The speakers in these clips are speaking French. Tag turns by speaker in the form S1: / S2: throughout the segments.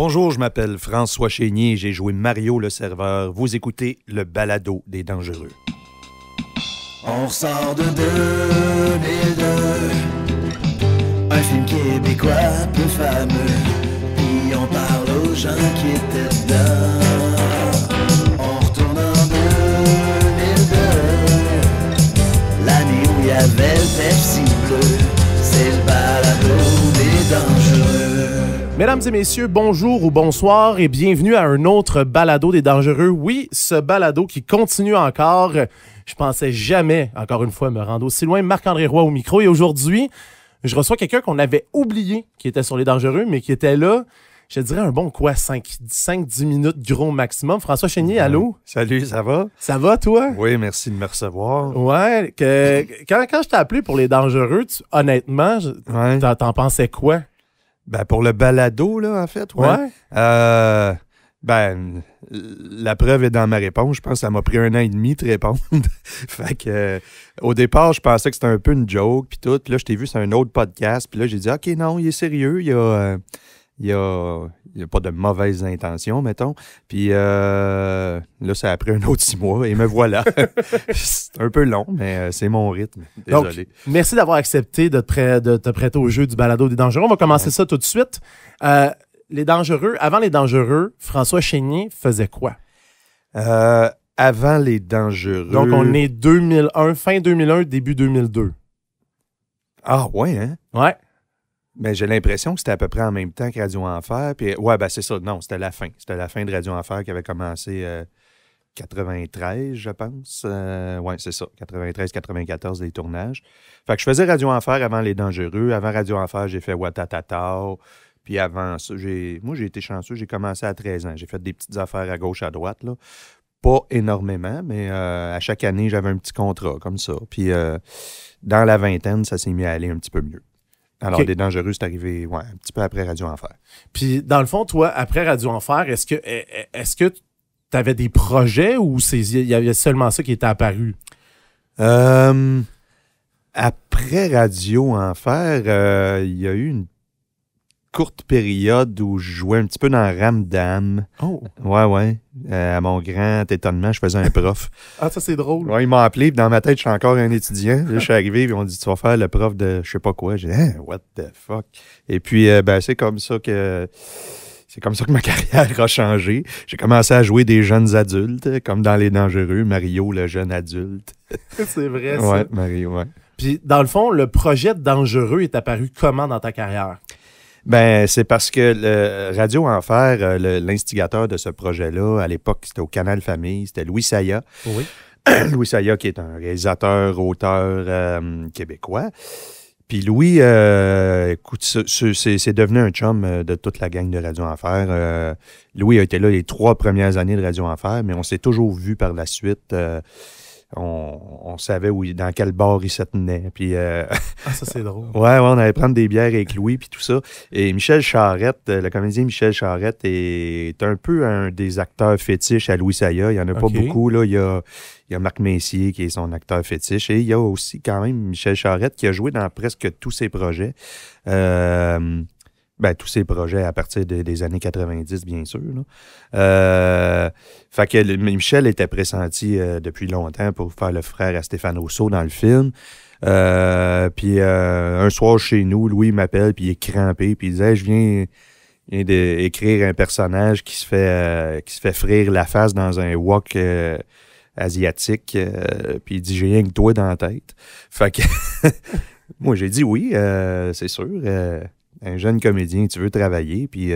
S1: Bonjour, je m'appelle François Chénier et j'ai joué Mario le serveur. Vous écoutez le balado des dangereux.
S2: On ressort de 2002, un film québécois peu fameux, puis on parle aux gens qui étaient dedans. On retourne en 2002, l'année où il y avait le Pepsi bleu, c'est le balado des dangereux.
S3: Mesdames et messieurs, bonjour ou bonsoir et bienvenue à un autre balado des dangereux. Oui, ce balado qui continue encore. Je pensais jamais, encore une fois, me rendre aussi loin. Marc-André Roy au micro. Et aujourd'hui, je reçois quelqu'un qu'on avait oublié qui était sur les dangereux, mais qui était là, je dirais un bon 5-10 minutes gros maximum. François Chénier, allô?
S1: Salut, ça va?
S3: Ça va, toi?
S1: Oui, merci de me recevoir.
S3: Ouais, quand je t'ai appelé pour les dangereux, honnêtement,
S1: Ouais.
S3: t'en pensais quoi?
S1: Ben, pour le balado, là, en fait, ouais. Ben, la preuve est dans ma réponse. Je pense que ça m'a pris 1 an et demi de répondre. Fait que, au départ, je pensais que c'était un peu une joke, puis tout. Puis là, je t'ai vu sur un autre podcast, puis là, j'ai dit, OK, non, il est sérieux, il y a pas de mauvaises intentions, mettons. Puis là, ça a pris un autre 6 mois et me voilà. C'est un peu long, mais c'est mon rythme. Désolé.
S3: Donc, merci d'avoir accepté de te prêter au jeu du balado des dangereux. On va commencer ça tout de suite. Les dangereux, avant les dangereux, François Chénier faisait quoi?
S1: Avant les dangereux...
S3: Donc, on est 2001, fin 2001, début 2002.
S1: Ah, ouais, hein?
S3: Ouais.
S1: Mais j'ai l'impression que c'était à peu près en même temps que Radio Enfer. Puis, ouais, ben c'est ça. Non, c'était la fin. C'était la fin de Radio Enfer qui avait commencé 93, je pense. Ouais, c'est ça. 93-94, les tournages. Fait que je faisais Radio Enfer avant Les Dangereux. Avant Radio Enfer, j'ai fait Watatata. Puis avant ça, moi, j'ai été chanceux. J'ai commencé à 13 ans. J'ai fait des petites affaires à gauche, à droite, là. Pas énormément, mais à chaque année, j'avais un petit contrat comme ça. Puis dans la vingtaine, ça s'est mis à aller un petit peu mieux. Alors, Les Dangereux, c'est arrivé un petit peu après Radio Enfer.
S3: Puis, dans le fond, toi, après Radio Enfer, est-ce que tu avais des projets ou il y avait seulement ça qui était apparu?
S1: Après Radio Enfer, il y a eu une courte période où je jouais un petit peu dans Ramdam.
S3: Oh!
S1: Ouais. À mon grand étonnement, je faisais un prof.
S3: Ah, ça, c'est drôle.
S1: Ouais, ils m'ont appelé, puis dans ma tête, je suis encore un étudiant. Là, je suis arrivé, puis ils m'ont dit, tu vas faire le prof de je sais pas quoi. J'ai dit, what the fuck? Et puis, c'est comme ça que ma carrière a changé. J'ai commencé à jouer des jeunes adultes, comme dans Les Dangereux, Mario, le jeune adulte.
S3: C'est vrai, ça.
S1: Ouais, Mario, ouais.
S3: Puis, dans le fond, le projet de Dangereux est apparu comment dans ta carrière?
S1: Ben, c'est parce que le Radio Enfer, l'instigateur de ce projet-là, à l'époque, c'était au Canal Famille, c'était Louis Saya.
S3: Oui.
S1: Louis Saya, qui est un réalisateur, auteur québécois. Puis Louis, écoute, c'est devenu un chum de toute la gang de Radio Enfer. Louis a été là les 3 premières années de Radio Enfer, mais on s'est toujours vu par la suite. On savait dans quel bar il se tenait. Puis,
S3: ça, c'est drôle.
S1: Ouais, on allait prendre des bières avec Louis puis tout ça. Et Michel Charette, le comédien Michel Charette est un peu un des acteurs fétiches à Louis Saya. Il n'y en a pas beaucoup, là. Il y a Marc Messier qui est son acteur fétiche. Et il y a aussi quand même Michel Charette qui a joué dans presque tous ses projets. Tous ses projets à partir des années 90, bien sûr. Fait que Michel était pressenti depuis longtemps pour faire le frère à Stéphane Rousseau dans le film. Puis un soir chez nous, Louis m'appelle, puis il est crampé, puis il disait, je viens d'écrire un personnage qui se fait frire la face dans un wok asiatique. Puis il dit, j'ai rien que toi dans la tête. Fait que moi, j'ai dit oui, c'est sûr. Un jeune comédien, tu veux travailler, puis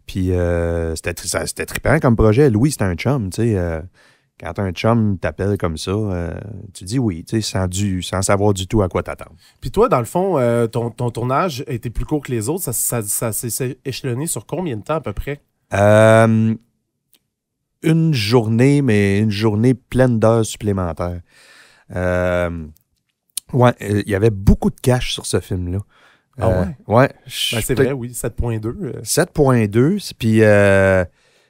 S1: c'était trippant comme projet. Louis, c'était un chum, tu sais. Quand un chum t'appelle comme ça, tu dis oui, tu sais, sans savoir du tout à quoi t'attendre.
S3: Puis toi, dans le fond, ton tournage était plus court que les autres. Ça s'est échelonné sur combien de temps à peu près?
S1: Une journée, mais une journée pleine d'heures supplémentaires. Il y avait beaucoup de cash sur ce film-là.
S3: Ah ouais?
S1: Ouais.
S3: C'est vrai, oui, 7.2.
S1: 7.2, puis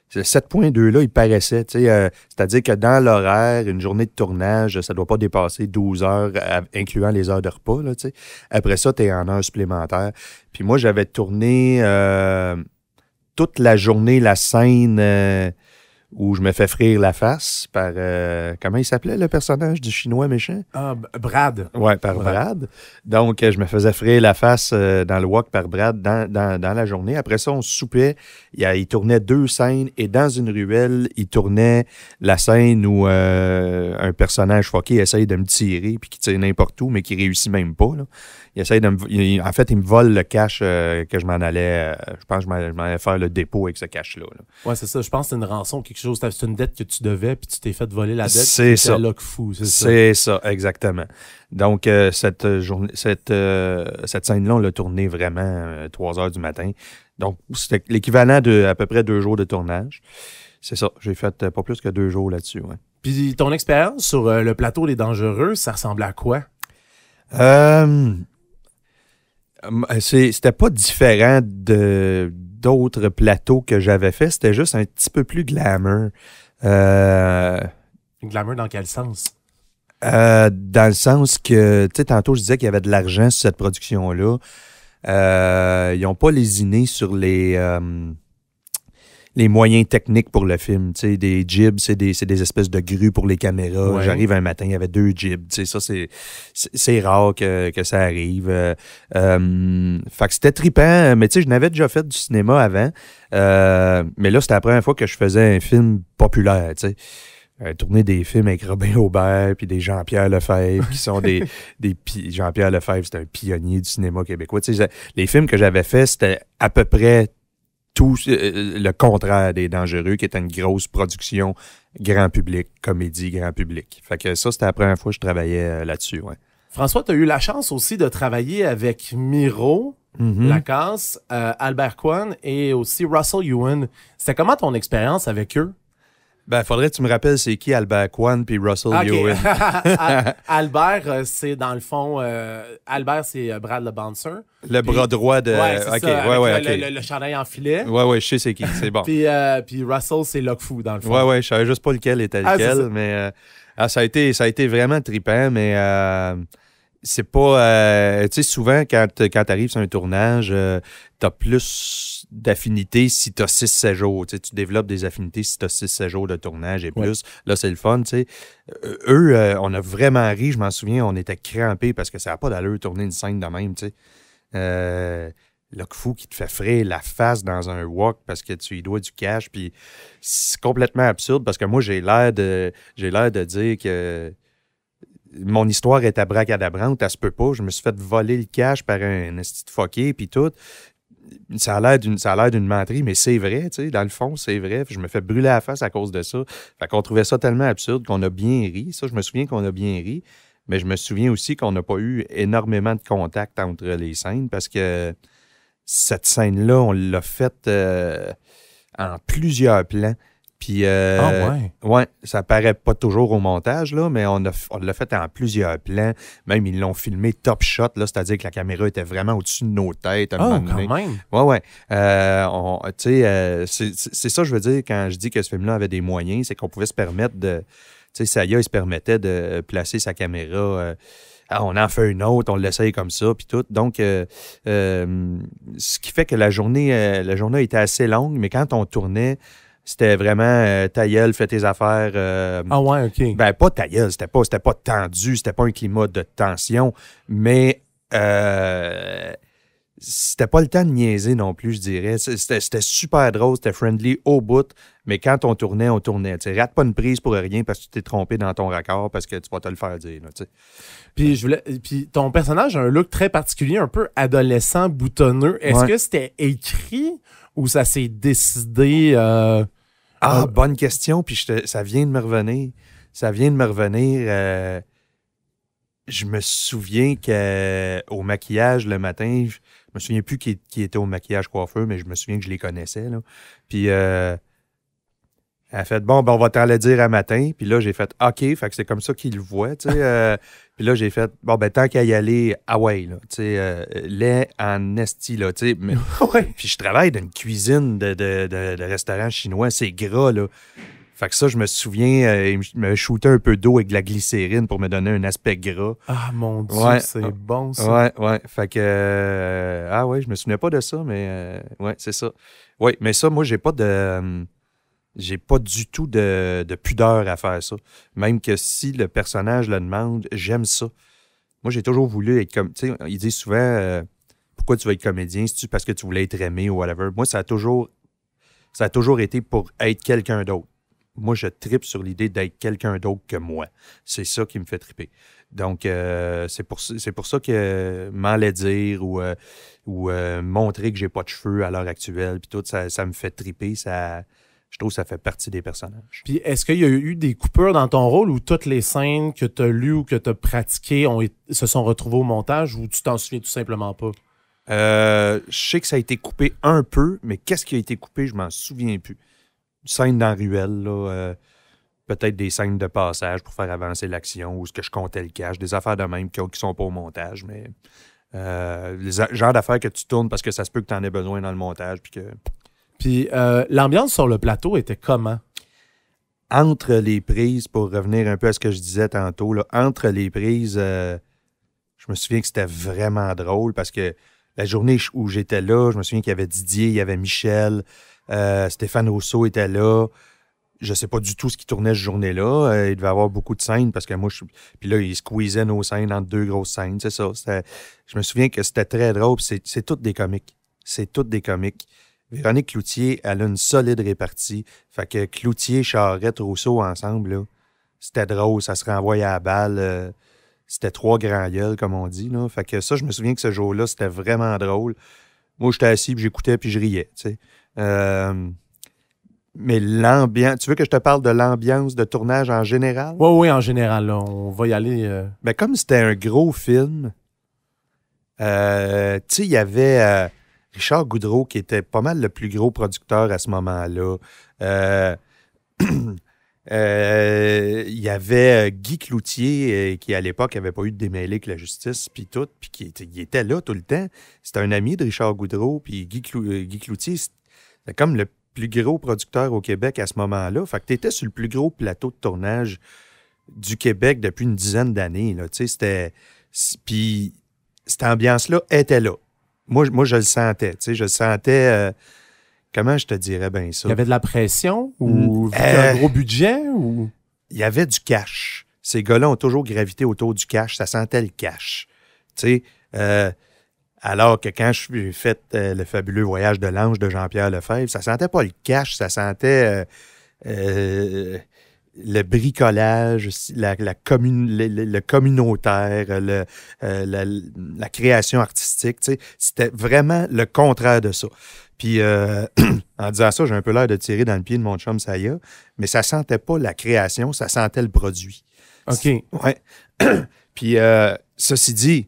S1: 7.2 là, il paraissait, tu sais, c'est-à-dire que dans l'horaire, une journée de tournage, ça doit pas dépasser 12 heures, incluant les heures de repas, là, tu sais. Après ça, t'es en heures supplémentaires. Puis moi, j'avais tourné toute la journée la scène où je me fais frire la face par... comment il s'appelait, le personnage du chinois méchant?
S3: Ah, Brad.
S1: Ouais, par Brad. Donc, je me faisais frire la face dans le wok par Brad dans la journée. Après ça, on soupait. Il tournait 2 scènes et dans une ruelle, il tournait la scène où un personnage fucké essaye de me tirer puis qui tire n'importe où, mais qui réussit même pas. Là. Il essaye de en fait, il me vole le cash que je m'en allais... je pense que je m'en allais faire le dépôt avec ce cash-là. Là.
S3: Ouais, c'est ça. Je pense que c'est une rançon, quelque chose. C'est une dette que tu devais, puis tu t'es fait voler la dette.
S1: C'est ça.
S3: C'est lock fou, c'est ça.
S1: C'est ça, exactement. Donc, cette scène-là, on l'a tournée vraiment 3 heures du matin. Donc, c'était l'équivalent de à peu près 2 jours de tournage. C'est ça. J'ai fait pas plus que 2 jours là-dessus, ouais.
S3: Puis ton expérience sur le plateau des Dangereux, ça ressemblait à quoi?
S1: C'était pas différent d'autres plateaux que j'avais fait. C'était juste un petit peu plus glamour.
S3: Glamour dans quel sens?
S1: Dans le sens que, tu sais, tantôt, je disais qu'il y avait de l'argent sur cette production-là. Ils n'ont pas lésiné sur les moyens techniques pour le film. Tu sais, des jibs, c'est des espèces de grues pour les caméras.
S3: Ouais.
S1: J'arrive un matin, il y avait 2 jibs. Tu sais, ça, c'est rare que ça arrive. Fait que c'était trippant, mais tu sais, je n'avais déjà fait du cinéma avant. Mais là, c'était la première fois que je faisais un film populaire, tu sais. Tourner des films avec Robin Aubert puis des Jean-Pierre Lefebvre qui sont Jean-Pierre Lefebvre, c'est un pionnier du cinéma québécois. Tu sais, les films que j'avais faits, c'était à peu près tout le contraire des Dangereux, qui était une grosse production grand public, comédie grand public. Fait que ça, c'était la première fois que je travaillais là-dessus, ouais.
S3: François, tu as eu la chance aussi de travailler avec Miro, Lacasse, Albert Kwan et aussi Russell Ewan. C'était comment ton expérience avec eux?
S1: Ben, faudrait que tu me rappelles c'est qui Albert Kwan puis Russell Ewan.
S3: Albert, c'est dans le fond... Albert, c'est Brad le bouncer.
S1: Le bras droit de...
S3: Ouais, c'est
S1: OK,
S3: ça,
S1: ouais,
S3: avec
S1: OK.
S3: le chandail en filet.
S1: Ouais, je sais c'est qui, c'est bon.
S3: Puis Russell, c'est Lock Fou, dans le fond.
S1: Ouais, je savais juste pas lequel était lequel, mais ça a été vraiment trippant, mais c'est pas... tu sais, souvent, quand t'arrives sur un tournage, t'as plus d'affinités si t'as 6-7 jours. Tu sais, tu développes des affinités si t'as 6-7 jours de tournage et plus. Ouais. Là, c'est le fun, tu sais. Eux, on a vraiment ri, je m'en souviens, on était crampés parce que ça n'a pas d'allure de tourner une scène de même, tu sais. Lock Fou qui te fait frire la face dans un wok parce que tu y dois du cash, puis c'est complètement absurde parce que moi, j'ai l'air de dire que mon histoire est abracadabrante, ça se peut pas. Je me suis fait voler le cash par un esti de fucké, puis tout. Ça a l'air d'une menterie, mais c'est vrai, tu sais, dans le fond, c'est vrai. Je me fais brûler la face à cause de ça. Fait qu'on trouvait ça tellement absurde qu'on a bien ri. Ça, je me souviens qu'on a bien ri, mais je me souviens aussi qu'on n'a pas eu énormément de contact entre les scènes parce que cette scène-là, on l'a faite en plusieurs plans. Puis, ouais, ça paraît pas toujours au montage, là, mais on l'a fait en plusieurs plans. Même, ils l'ont filmé top shot, là, c'est-à-dire que la caméra était vraiment au-dessus de nos têtes.
S3: Quand même!
S1: Ouais. Tu sais, c'est ça, je veux dire, quand je dis que ce film-là avait des moyens, c'est qu'on pouvait se permettre de... Tu sais, Saya, il se permettait de placer sa caméra... on en fait une autre, on l'essaye comme ça, puis tout. Donc, ce qui fait que la journée était assez longue, mais quand on tournait... C'était vraiment ta gueule, fais tes affaires.
S3: Ah ouais, OK.
S1: Ben, pas ta gueule, c'était pas tendu, c'était pas un climat de tension, mais c'était pas le temps de niaiser non plus, je dirais. C'était super drôle, c'était friendly au bout, mais quand on tournait. Tu rate pas une prise pour rien parce que tu t'es trompé dans ton raccord parce que tu vas te le faire dire. Là,
S3: puis ton personnage a un look très particulier, un peu adolescent, boutonneux. Est-ce que c'était écrit ou ça s'est décidé...
S1: bonne question, puis ça vient de me revenir. Je me souviens qu'au maquillage le matin, je me souviens plus qui était au maquillage coiffeur, mais je me souviens que je les connaissais. Là. Puis elle a fait, on va t'en le dire à matin. Puis là, j'ai fait, OK, fait que c'est comme ça qu'il le voit, tu sais. Puis là, j'ai fait, tant qu'à y aller, là, tu sais, lait en esti, là, tu sais. Puis je travaille dans une cuisine de restaurant chinois, c'est gras, là. Fait que ça, je me souviens, il me shootait un peu d'eau avec de la glycérine pour me donner un aspect gras.
S3: Ah, mon Dieu,
S1: Ouais.
S3: c'est bon, ça.
S1: Ouais. Fait que... ah ouais, je me souvenais pas de ça, mais... ouais, c'est ça. Ouais, mais ça, moi, j'ai pas du tout de pudeur à faire ça. Même que si le personnage le demande, j'aime ça. Moi, j'ai toujours voulu être comme... Tu sais, ils disent souvent... pourquoi tu veux être comédien? C'est-tu parce que tu voulais être aimé ou whatever? Moi, ça a toujours été pour être quelqu'un d'autre. Moi, je trippe sur l'idée d'être quelqu'un d'autre que moi. C'est ça qui me fait tripper. Donc, c'est pour ça que m'en dire ou montrer que j'ai pas de cheveux à l'heure actuelle, puis tout, ça me fait tripper. Je trouve que ça fait partie des personnages.
S3: Puis est-ce qu'il y a eu des coupures dans ton rôle où toutes les scènes que tu as lues ou que tu as pratiquées se sont retrouvées au montage ou tu t'en souviens tout simplement pas?
S1: Je sais que ça a été coupé un peu, mais qu'est-ce qui a été coupé, je m'en souviens plus. Scène dans la ruelle, là, peut-être des scènes de passage pour faire avancer l'action ou ce que je comptais le cash, des affaires de même qui sont pas au montage, mais les genres d'affaires que tu tournes parce que ça se peut que tu en aies besoin dans le montage.
S3: Puis l'ambiance sur le plateau était comment?
S1: Entre les prises, pour revenir un peu à ce que je disais tantôt, là, entre les prises, je me souviens que c'était vraiment drôle parce que la journée où j'étais là, je me souviens qu'il y avait Didier, il y avait Michel, Stéphane Rousseau était là. Je sais pas du tout ce qui tournait cette journée-là. Il devait y avoir beaucoup de scènes parce que moi, puis là, ils squeezaient nos scènes entre deux grosses scènes, c'est ça. Je me souviens que c'était très drôle. C'est toutes des comiques. C'est toutes des comiques. Véronique Cloutier, elle a une solide répartie. Fait que Cloutier, Charette, Rousseau ensemble, là, c'était drôle. Ça se renvoyait à la balle. C'était trois grands gueules, comme on dit, là. Fait que ça, je me souviens que ce jour-là, c'était vraiment drôle. Moi, j'étais assis, puis j'écoutais, puis je riais, tu sais. Mais l'ambiance... Tu veux que je te parle de l'ambiance de tournage en général?
S3: Oui, en général. Là, on va y aller.
S1: Ben, comme c'était un gros film, tu sais, il y avait Richard Goudreau, qui était pas mal le plus gros producteur à ce moment-là. Il y avait Guy Cloutier, qui à l'époque n'avait pas eu de démêlé avec la justice, puis tout, puis il était là tout le temps. C'était un ami de Richard Goudreau, puis Guy Cloutier, c'était comme le plus gros producteur au Québec à ce moment-là. Fait que tu étais sur le plus gros plateau de tournage du Québec depuis une dizaine d'années. Puis cette ambiance-là était là. Moi, je le sentais. Je le sentais... comment je te dirais bien ça?
S3: Il y avait de la pression ou vu qu'il y a un gros budget? Ou...
S1: Il y avait du cash. Ces gars-là ont toujours gravité autour du cash. Ça sentait le cash. Tu sais, alors que quand je suis fait le fabuleux voyage de l'ange de Jean-Pierre Lefebvre, ça sentait pas le cash, ça sentait le bricolage, le communautaire, la création artistique. Tu sais, c'était vraiment le contraire de ça. Puis, en disant ça, j'ai un peu l'air de tirer dans le pied de mon chum Saya, mais ça sentait pas la création, ça sentait le produit.
S3: OK.
S1: Ouais. Puis, ceci dit,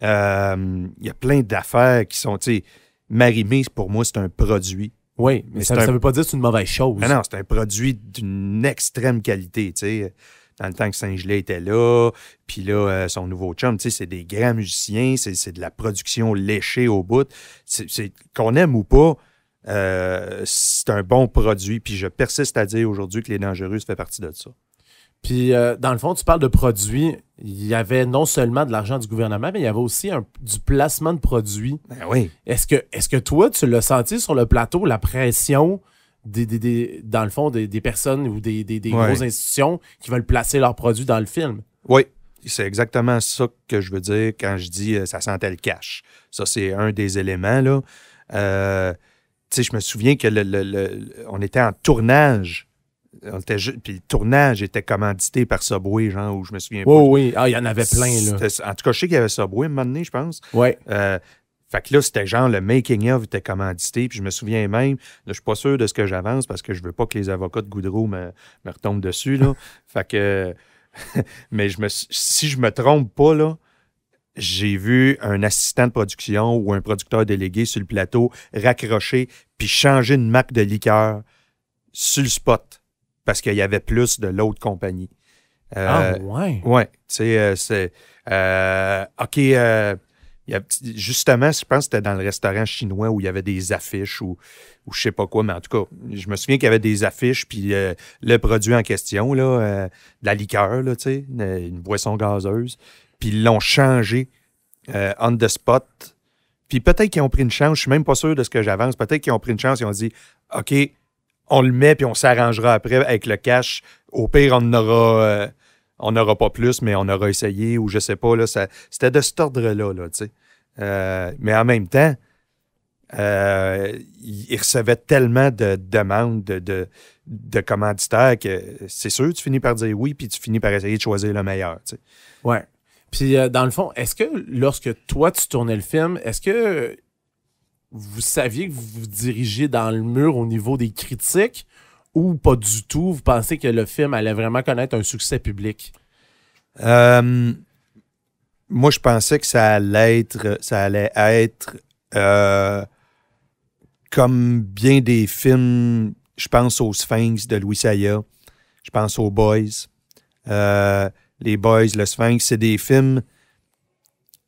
S1: il y a plein d'affaires qui sont, tu sais, Marie-Mé, pour moi, c'est un produit.
S3: Oui, mais ça ne veut pas dire que c'est une mauvaise chose.
S1: Non, c'est un produit d'une extrême qualité, tu sais. Dans le temps que Saint-Gelais était là, puis là, son nouveau chum, tu sais, c'est des grands musiciens, c'est de la production léchée au bout. Qu'on aime ou pas, c'est un bon produit, puis je persiste à dire aujourd'hui que Les Dangereuses fait partie de ça.
S3: Puis, dans le fond, tu parles de produits. Il y avait non seulement de l'argent du gouvernement, mais il y avait aussi du placement de produits.
S1: Ben oui.
S3: Est-ce que toi, tu l'as senti sur le plateau, la pression dans le fond, des personnes ou des grosses institutions qui veulent placer leurs produits dans le film?
S1: Oui, c'est exactement ça que je veux dire quand je dis ça sentait le cash. Ça, c'est un des éléments, là. Tu sais, je me souviens que on était en tournage. Puis le tournage était commandité par Subway, genre, où je me souviens pas.
S3: Oui. Ah, il y en avait plein, là.
S1: En tout cas, je sais qu'il y avait Subway à un moment donné, je pense.
S3: Oui.
S1: Fait que là, c'était genre le making-of était commandité. Puis je me souviens même, là, je suis pas sûr de ce que j'avance parce que je veux pas que les avocats de Goudreau me retombent dessus, là. Fait que... mais si je me trompe pas, là, j'ai vu un assistant de production ou un producteur délégué sur le plateau raccrocher puis changer une marque de liqueur sur le spot parce qu'il y avait plus de l'autre compagnie. Ouais. Ouais. Tu sais, c'est... OK, il Justement, je pense que c'était dans le restaurant chinois où il y avait des affiches ou je sais pas quoi, mais en tout cas, je me souviens qu'il y avait des affiches, puis le produit en question, là, de la liqueur, là, tu sais, une boisson gazeuse, puis ils l'ont changé on the spot. Puis peut-être qu'ils ont pris une chance, je suis même pas sûr de ce que j'avance, peut-être qu'ils ont pris une chance, ils ont dit « OK, on le met, puis on s'arrangera après avec le cash. Au pire, on n'aura pas plus, mais on aura essayé, ou je sais pas, là, c'était de cet ordre-là, là, tu sais. Mais en même temps, il recevait tellement de demandes de commanditaires que c'est sûr, tu finis par dire oui, puis tu finis par essayer de choisir le meilleur, tu sais.
S3: Ouais. Puis, dans le fond, est-ce que lorsque toi, tu tournais le film, est-ce que vous saviez que vous vous dirigiez dans le mur au niveau des critiques ou pas du tout? Vous pensez que le film allait vraiment connaître un succès public?
S1: Moi, je pensais que ça allait être comme bien des films. Je pense aux Sphinx de Louis Saya. Je pense aux Boys. Les Boys, le Sphinx, c'est des films.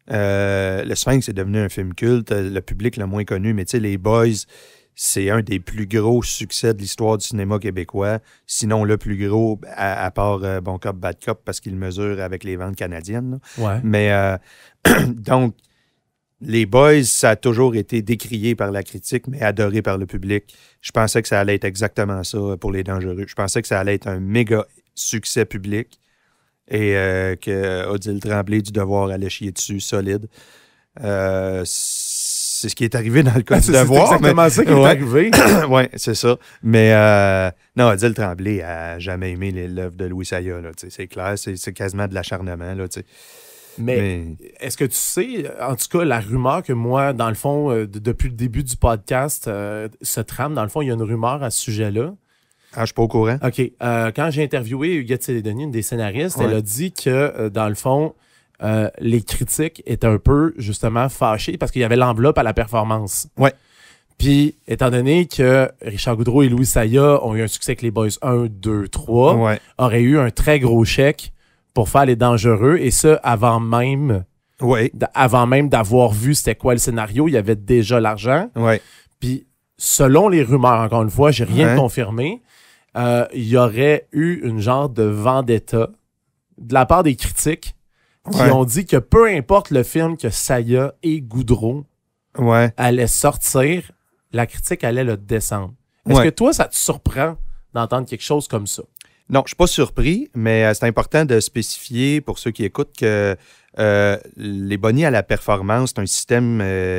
S1: Le Sphinx est devenu un film culte. Le public l'a moins connu, mais tu sais, les Boys, c'est un des plus gros succès de l'histoire du cinéma québécois. Sinon, le plus gros, à part Bon Cop, Bad Cop, parce qu'il mesure avec les ventes canadiennes. Là.
S3: Ouais.
S1: Mais donc, les Boys, ça a toujours été décrié par la critique, mais adoré par le public. Je pensais que ça allait être exactement ça pour Les Dangereux. Je pensais que ça allait être un méga succès public et que Odile Tremblay du Devoir allait chier dessus solide. C'est ce qui est arrivé dans le cas du Devoir.
S3: C'est exactement ça qui est arrivé.
S1: Oui, c'est ça. Mais non, Odile Tremblay n'a jamais aimé l'œuvre de Louis Saya. Là, c'est clair, c'est quasiment de l'acharnement. Là,
S3: mais est-ce que tu sais, en tout cas, la rumeur que moi, dans le fond, depuis le début du podcast, se trame, dans le fond, il y a une rumeur à ce sujet-là.
S1: Ah, je suis pas au courant.
S3: OK. Quand j'ai interviewé Huguette Célédoni, une des scénaristes, elle a dit que, dans le fond, les critiques étaient un peu, justement, fâchées parce qu'il y avait l'enveloppe à la performance.
S1: Ouais.
S3: Puis, étant donné que Richard Goudreau et Louis Saya ont eu un succès avec les Boys 1, 2, 3,
S1: ouais.
S3: auraient eu un très gros chèque pour faire Les Dangereux, et ça, avant même d'avoir vu c'était quoi le scénario, il y avait déjà l'argent.
S1: Ouais.
S3: Puis, selon les rumeurs, encore une fois, j'ai rien confirmé, il y aurait eu une genre de vendetta de la part des critiques qui ont dit que peu importe le film que Saya et Goudreau allaient sortir, la critique allait le descendre. Est-ce que toi, ça te surprend d'entendre quelque chose comme ça?
S1: Non, je suis pas surpris, mais c'est important de spécifier pour ceux qui écoutent que les bonnies à la performance, c'est un système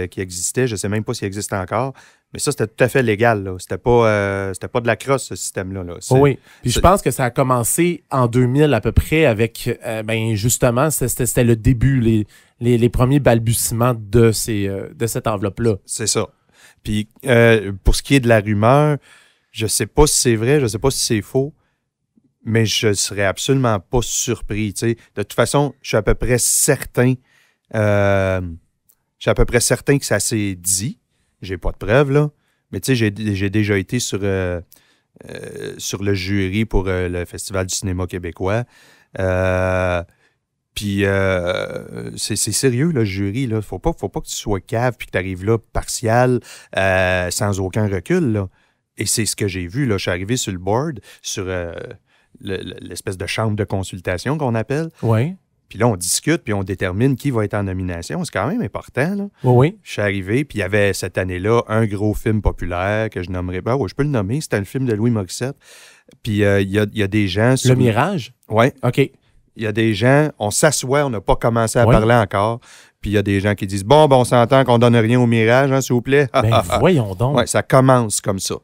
S1: qui existait, je ne sais même pas s'il existe encore, mais ça, c'était tout à fait légal. Là. C'était pas de la crosse, ce système-là. Là.
S3: Oui, puis je pense que ça a commencé en 2000 à peu près avec, justement, c'était le début, les premiers balbutiements de cette enveloppe-là. C'est ça.
S1: Puis pour ce qui est de la rumeur, je sais pas si c'est vrai, je sais pas si c'est faux, mais je serais absolument pas surpris. T'sais. De toute façon, je suis à peu près certain que ça s'est dit. J'ai pas de preuves, là. Mais tu sais, j'ai déjà été sur le jury pour le Festival du cinéma québécois. Puis c'est sérieux, le jury. Là. Faut pas que tu sois cave puis que tu arrives là partial, sans aucun recul. Là. Et c'est ce que j'ai vu. Là. Je suis arrivé sur le board, sur l'espèce de chambre de consultation qu'on appelle.
S3: Oui.
S1: Puis là, on discute, puis on détermine qui va être en nomination. C'est quand même important, là.
S3: Oui.
S1: Je suis arrivé, puis il y avait cette année-là un gros film populaire que je nommerai pas. Oui, je peux le nommer. C'était le film de Louis Morissette. Puis il y a des gens...
S3: Le Mirage?
S1: Oui.
S3: OK.
S1: Il y a des gens... On s'assoit, on n'a pas commencé à parler encore. Puis il y a des gens qui disent « Bon, on s'entend qu'on donne rien au Mirage, hein, s'il vous plaît. »
S3: Ben voyons donc.
S1: Oui, ça commence comme ça.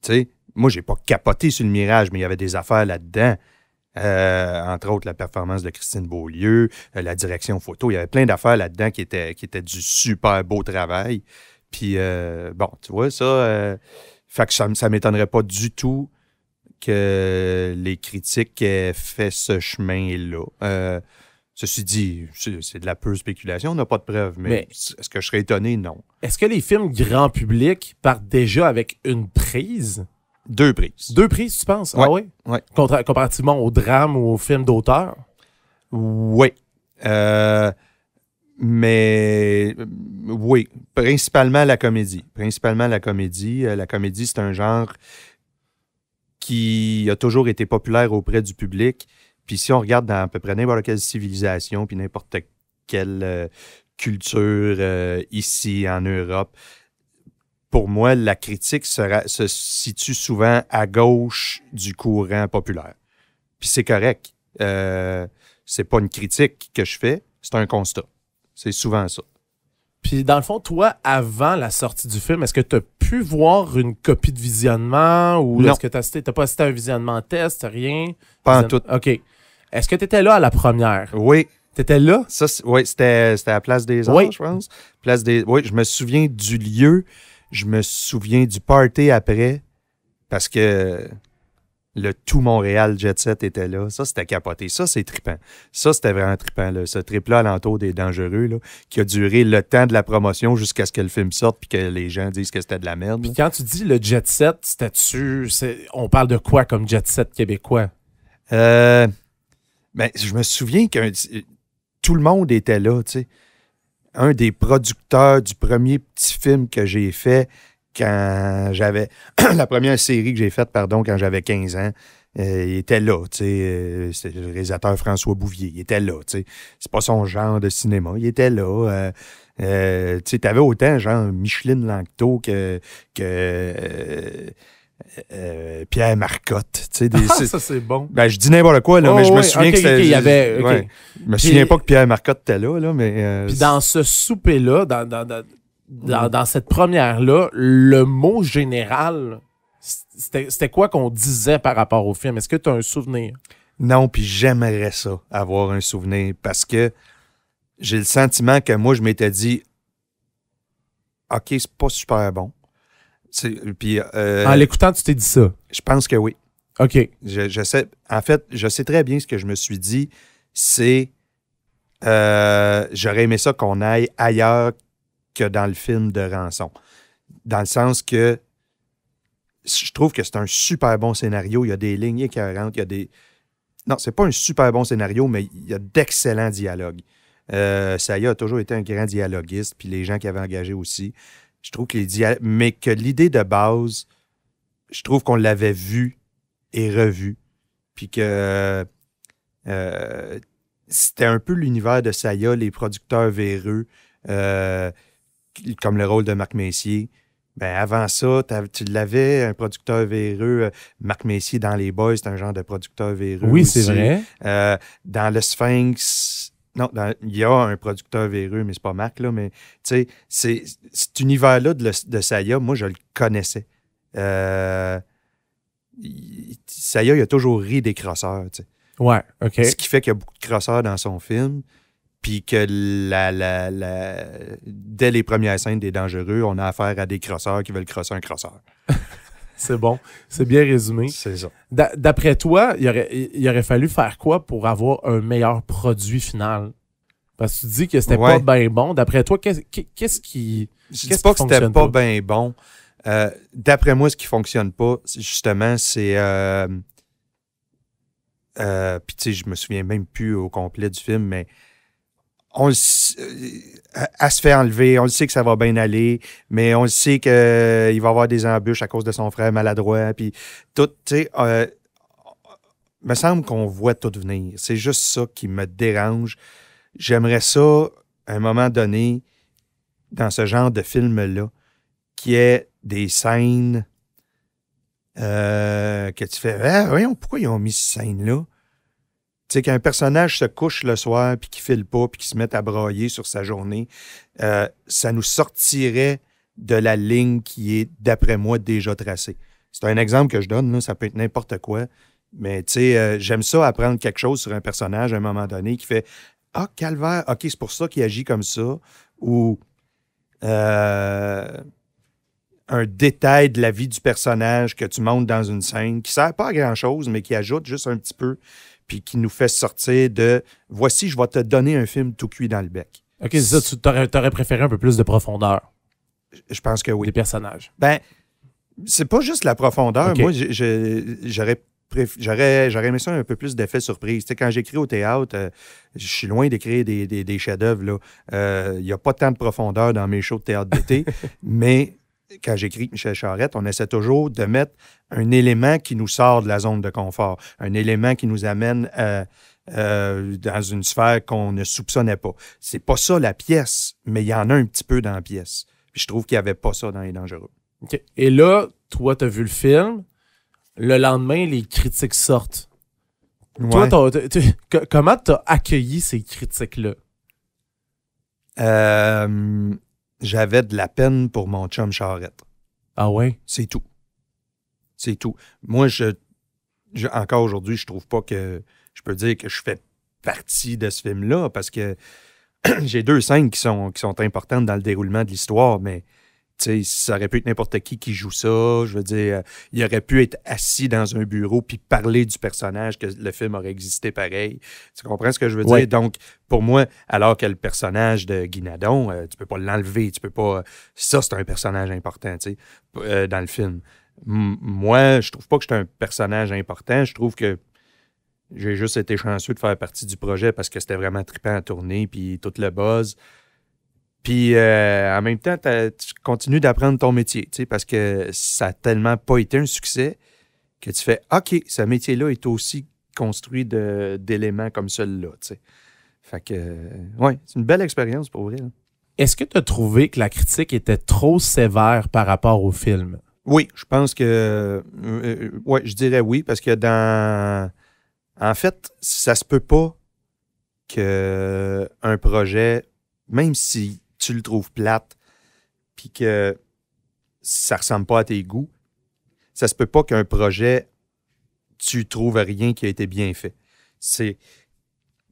S1: Tu sais, moi, j'ai pas capoté sur le Mirage, mais il y avait des affaires là-dedans. Entre autres, la performance de Christine Beaulieu, la direction photo. Il y avait plein d'affaires là-dedans qui étaient du super beau travail. Puis, bon, tu vois, fait que ça ne m'étonnerait pas du tout que les critiques aient fait ce chemin-là. Ceci dit, c'est de la pure spéculation, on n'a pas de preuves, mais est-ce que je serais étonné? Non.
S3: Est-ce que les films grand public partent déjà avec une prise?
S1: 2 prises.
S3: 2 prises, tu penses?
S1: Ouais.
S3: Ah oui?
S1: Ouais.
S3: Comparativement au drame ou au film d'auteur?
S1: Oui. Mais oui, principalement la comédie. La comédie, c'est un genre qui a toujours été populaire auprès du public. Puis si on regarde dans à peu près n'importe quelle civilisation, puis n'importe quelle culture ici en Europe, pour moi, la critique se situe souvent à gauche du courant populaire. Puis c'est correct. C'est pas une critique que je fais, c'est un constat. C'est souvent ça.
S3: Puis dans le fond, toi, avant la sortie du film, est-ce que tu as pu voir une copie de visionnement ou
S1: Non.
S3: est-ce que t'as pas assisté à un visionnement test, rien?
S1: Pas en tout.
S3: OK. Est-ce que tu étais là à la première?
S1: Oui.
S3: T'étais là?
S1: Ça, oui, c'était à la Place des Arts,
S3: Oui.
S1: je pense. Oui, je me souviens du lieu. Je me souviens du party après. Parce que le tout Montréal Jet Set était là. Ça, c'était capoté. Ça, c'est trippant. Ça, c'était vraiment trippant. Là. Ce trip-là alentour des Dangereux, là, qui a duré le temps de la promotion jusqu'à ce que le film sorte puis que les gens disent que c'était de la merde.
S3: Puis quand tu dis le Jet Set, on parle de quoi comme Jet Set québécois?
S1: Ben, je me souviens que tout le monde était là, tu sais. Un des producteurs du premier petit film que j'ai fait quand j'avais... la première série que j'ai faite, pardon, quand j'avais 15 ans, il était là, tu sais. C'était le réalisateur François Bouvier. Il était là, tu sais. C'est pas son genre de cinéma. Il était là. Tu sais, t'avais autant, genre, Micheline Langto que Pierre Marcotte. Tu sais,
S3: ça, c'est bon.
S1: Ben, je dis n'importe quoi, là, mais je me souviens que c'était...
S3: il y avait...
S1: Ouais. Je me souviens pas que Pierre Marcotte était là, mais...
S3: Puis dans ce souper-là, dans cette première-là, le mot général, c'était quoi qu'on disait par rapport au film? Est-ce que tu as un souvenir?
S1: Non, puis j'aimerais ça, avoir un souvenir, parce que j'ai le sentiment que moi, je m'étais dit, OK, c'est pas super bon. Puis,
S3: En l'écoutant, tu t'es dit ça?
S1: je pense que oui.
S3: OK.
S1: Je sais, en fait, je sais très bien ce que je me suis dit, c'est j'aurais aimé ça qu'on aille ailleurs que dans le film de Rançon. Dans le sens que je trouve que c'est un super bon scénario. Il y a des lignes écœurantes, il y a des... Non, c'est pas un super bon scénario, mais il y a d'excellents dialogues. Saya a toujours été un grand dialoguiste, puis les gens qui avaient engagé aussi. Je trouve que mais que l'idée de base, je trouve qu'on l'avait vue et revue. Puis que c'était un peu l'univers de Saya, les producteurs véreux, comme le rôle de Marc Messier. Ben avant ça, tu l'avais, un producteur véreux. Marc Messier dans Les Boys, c'est un genre de producteur véreux.
S3: Oui,
S1: aussi.
S3: c'est vrai.
S1: Dans Le Sphinx, non, il y a un producteur véreux, mais c'est pas Marc, là. Mais tu sais, cet univers-là de Saya, moi, je le connaissais. Saya, il a toujours ri des crosseurs, tu sais.
S3: Ouais, OK.
S1: Ce qui fait qu'il y a beaucoup de crosseurs dans son film. Puis que dès les premières scènes des Dangereux, on a affaire à des crosseurs qui veulent crosser un crosseur.
S3: C'est bon. C'est bien résumé.
S1: C'est ça.
S3: D'après toi, il aurait fallu faire quoi pour avoir un meilleur produit final? Parce que tu dis que c'était pas bien bon. D'après toi, qu'est-ce qui
S1: Je dis pas que c'était pas bien bon. D'après moi, ce qui fonctionne pas, justement, c'est... puis tu sais, je me souviens même plus au complet du film, mais elle se fait enlever, on le sait que ça va bien aller, mais on le sait qu'il va y avoir des embûches à cause de son frère maladroit, puis tout, tu sais, me semble qu'on voit tout venir. C'est juste ça qui me dérange. J'aimerais ça, à un moment donné, dans ce genre de film-là, qu'il y ait des scènes que tu fais, voyons, pourquoi ils ont mis cette scène-là? Tu sais, qu'un personnage se couche le soir puis qu'il file pas puis qu'il se mette à brailler sur sa journée, ça nous sortirait de la ligne qui est, d'après moi, déjà tracée. C'est un exemple que je donne, là, ça peut être n'importe quoi, mais tu sais, j'aime ça apprendre quelque chose sur un personnage à un moment donné qui fait « Ah, calvaire, OK, c'est pour ça qu'il agit comme ça » ou un détail de la vie du personnage que tu montes dans une scène qui sert pas à grand-chose, mais qui ajoute juste un petit peu puis qui nous fait sortir de « Voici, je vais te donner un film tout cuit dans le bec. »
S3: OK, c'est ça, tu t'aurais préféré un peu plus de profondeur.
S1: Je pense que oui.
S3: Des personnages.
S1: Ben, c'est pas juste la profondeur.
S3: Okay.
S1: Moi, j'aurais j'aurais aimé ça un peu plus d'effet surprise. Tu sais, quand j'écris au théâtre, je suis loin d'écrire des chefs-d'œuvre, là. Il n'y a pas tant de profondeur dans mes shows de théâtre d'été, mais quand j'écris avec Michel Charette, on essaie toujours de mettre un élément qui nous sort de la zone de confort, un élément qui nous amène dans une sphère qu'on ne soupçonnait pas. C'est pas ça la pièce, mais il y en a un petit peu dans la pièce. Puis je trouve qu'il n'y avait pas ça dans Les Dangereux.
S3: OK. Et là, toi, tu as vu le film. Le lendemain, les critiques sortent.
S1: Ouais.
S3: Toi, comment tu as accueilli ces critiques-là?
S1: J'avais de la peine pour mon chum Charette.
S3: Ah ouais?
S1: C'est tout. C'est tout. Moi, encore aujourd'hui, je trouve pas que je peux dire que je fais partie de ce film-là parce que j'ai 2 scènes qui sont importantes dans le déroulement de l'histoire, mais tu sais, ça aurait pu être n'importe qui joue ça. Je veux dire, il aurait pu être assis dans un bureau puis parler du personnage, que le film aurait existé pareil. Tu comprends ce que je veux dire? Donc, pour moi, alors que le personnage de Guy Nadon, tu peux pas l'enlever, tu peux pas... Ça, c'est un personnage important, tu sais, dans le film. Moi, je trouve pas que je suis un personnage important. Je trouve que j'ai juste été chanceux de faire partie du projet parce que c'était vraiment trippant à tourner, puis tout le buzz. Puis en même temps, tu continues d'apprendre ton métier, tu sais, parce que ça n'a tellement pas été un succès que tu fais « OK, ce métier-là est aussi construit d'éléments comme celui-là. » tu sais. Fait que, ouais, c'est une belle expérience pour vrai. Là.
S3: Est-ce que tu as trouvé que la critique était trop sévère par rapport au film?
S1: Oui, je pense que... ouais, je dirais oui, parce que en fait, ça se peut pas qu'un projet, même si tu le trouves plate, puis que ça ressemble pas à tes goûts, ça se peut pas qu'un projet, tu trouves rien qui a été bien fait.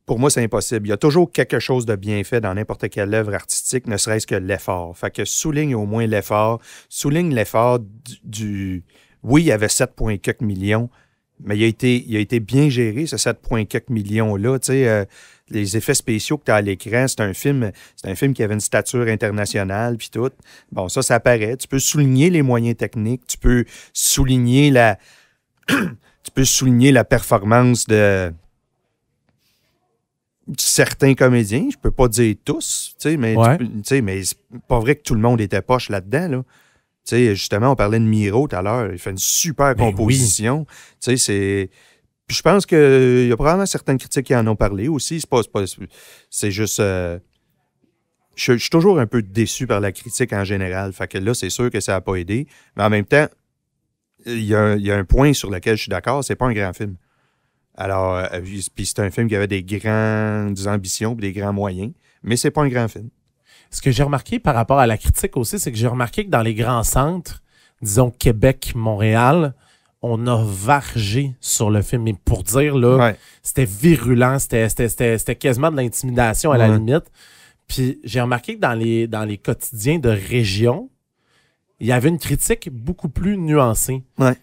S1: Pour moi, c'est impossible. Il y a toujours quelque chose de bien fait dans n'importe quelle œuvre artistique, ne serait-ce que l'effort. Fait que souligne au moins l'effort. Souligne l'effort du... Oui, il y avait 7,4 millions, mais il a été bien géré, ce 7,4 millions-là. Tu sais, les effets spéciaux que tu as à l'écran, c'est un film qui avait une stature internationale, puis tout. Bon, ça apparaît. Tu peux souligner les moyens techniques, tu peux souligner la performance de certains comédiens. Je peux pas dire tous, tu sais, mais,
S3: Ouais.
S1: mais c'est pas vrai que tout le monde était poche là-dedans, là. Tu sais, justement, on parlait de Miro tout à l'heure. Il fait une super composition.
S3: Oui.
S1: Tu sais, c'est... Puis je pense qu'il y a probablement certaines critiques qui en ont parlé aussi. C'est juste... je suis toujours un peu déçu par la critique en général. Fait que là, c'est sûr que ça n'a pas aidé. Mais en même temps, il y a un point sur lequel je suis d'accord, c'est pas un grand film. Alors, puis c'est un film qui avait des grandes ambitions et des grands moyens, mais c'est pas un grand film.
S3: Ce que j'ai remarqué par rapport à la critique aussi, c'est que j'ai remarqué que dans les grands centres, disons Québec, Montréal, on a vargé sur le film. Mais pour dire, là, c'était virulent, c'était quasiment de l'intimidation à la limite. Puis j'ai remarqué que dans les quotidiens de région, il y avait une critique beaucoup plus nuancée.
S1: Ouais.